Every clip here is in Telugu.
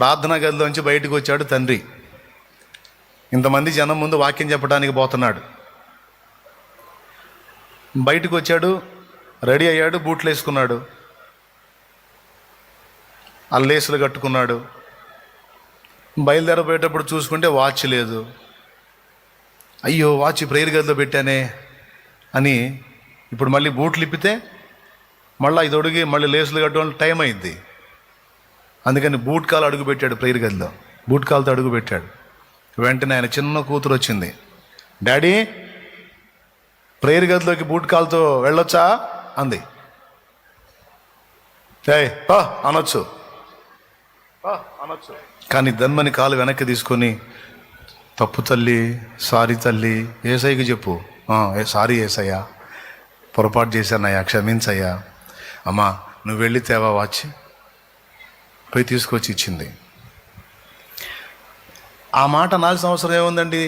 ప్రార్థనా గదిలోంచి బయటకు వచ్చాడు తండ్రి. ఇంతమంది జనం ముందు వాక్యం చెప్పడానికి పోతున్నాడు. బయటకు వచ్చాడు, రెడీ అయ్యాడు, బూట్లు వేసుకున్నాడు, అల్లేసులు కట్టుకున్నాడు. బయలుదేరపోయేటప్పుడు చూసుకుంటే వాచ్ లేదు. అయ్యో వాచ్ ప్రేయర్ గదిలో పెట్టానే అని ఇప్పుడు మళ్ళీ బూట్లు ఇప్పితే మళ్ళీ 5 అడుగు మళ్ళీ లేసులు కట్టుకోవాలి, టైం అయింది. అందుకని బూట్ కాలు అడుగు పెట్టాడు ప్రేయర్ గదిలో. బూట్ కాలుతో అడుగు పెట్టాడు. వెంటనే ఆయన చిన్న కూతురు వచ్చింది. డాడీ, ప్రేయర్ గదిలోకి బూట్ కాలుతో వెళ్ళొచ్చా అంది. అనొచ్చు కానీ ధన్మని కాలు వెనక్కి తీసుకొని, తప్పు తల్లి, సారీ తల్లి, ఏసైకి చెప్పు. సారీ ఏసయ్యా, పొరపాటు చేశానయ్యా, క్షమించయ్యా. అమ్మా నువ్వు వెళ్ళి తేవా వాచ్. పోయి తీసుకొచ్చి ఇచ్చింది. ఆ మాట అనాల్సిన అవసరం ఏముందండి?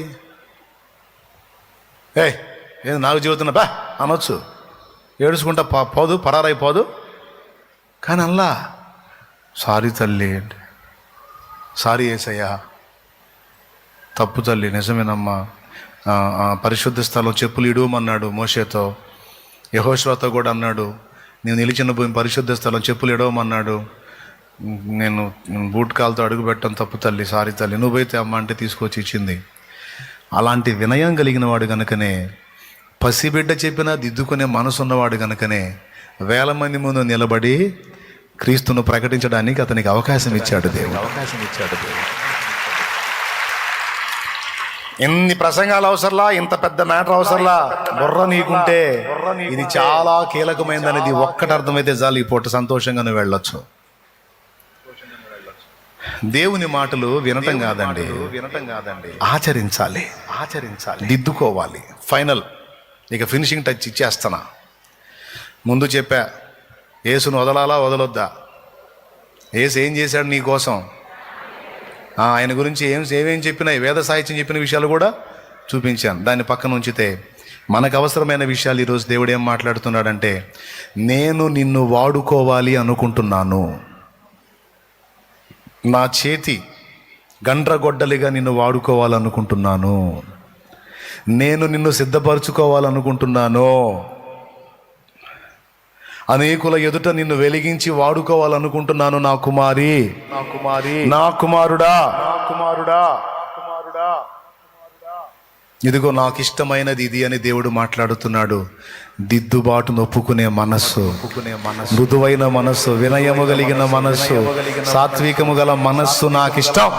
ఏది నాకు చెబుతున్నా బా అనొచ్చు, ఏడుచుకుంటా పోదు, పరారైపోదు. కానీ అల్లా సారీ తల్లి, సారీ ఏసయ్యా, తప్పు తల్లి, నిజమేనమ్మా, పరిశుద్ధ స్థలం చెప్పులు ఇడవమన్నాడు మోషేతో. యెహోషువతో కూడా అన్నాడు, నేను నిలిచిన భూమి పరిశుద్ధ స్థలం చెప్పులు ఇడవమన్నాడు. నేను బూట్ కాలుతో అడుగు పెట్టాను, తప్పు తల్లి, సారీ తల్లి, నువ్వైతే అమ్మ అంటే తీసుకొచ్చి ఇచ్చింది. అలాంటి వినయం కలిగిన వాడు కనుకనే, పసిబిడ్డ చెప్పినా దిద్దుకునే మనసు ఉన్నవాడు కనుకనే వేల మంది ముందు నిలబడి క్రీస్తును ప్రకటించడానికి అతనికి అవకాశం ఇచ్చాడు దేవుడు. ఎన్ని ప్రసంగాలు అవసరంలా, ఇంత పెద్ద మ్యాటర్ అవసరంలా. బుర్ర నీకుంటే ఇది చాలా కీలకమైనది ఒక్కటి అర్థమైతే చాలు, ఈ పూట సంతోషంగా నువ్వు వెళ్ళొచ్చు. దేవుని మాటలు వినటం కాదండి, ఆచరించాలి, దిద్దుకోవాలి. ఫైనల్, ఇక ఫినిషింగ్ టచ్ ఇచ్చేస్తానా. ముందు చెప్పా, యేసును వదలాలా వదలొద్దా? యేసు ఏం చేశాడు నీ కోసం, ఆయన గురించి ఏమేం చెప్పినా, వేద సాహిత్యం చెప్పిన విషయాలు కూడా చూపించాను. దాన్ని పక్కన ఉంచితే మనకు అవసరమైన విషయాలు ఈరోజు దేవుడు ఏం మాట్లాడుతున్నాడంటే, నేను నిన్ను వాడుకోవాలి అనుకుంటున్నాను, నా చేతి గండ్రగొడ్డలిగా నిన్ను వాడుకోవాలనుకుంటున్నాను, నేను నిన్ను సిద్ధపరచుకోవాలనుకుంటున్నాను, అనేకుల ఎదుట నిన్ను వెలిగించి వాడుకోవాలనుకుంటున్నాను. నా కుమారి, నా కుమారుడా, ఇదిగో నాకు ఇష్టమైనది ఇది అని దేవుడు మాట్లాడుతున్నాడు. దిద్దుబాటు నొప్పుకునే మనస్సు, మృదువైన మనస్సు, వినయము కలిగిన మనస్సు, సాత్వికము గల మనస్సు నాకు ఇష్టం.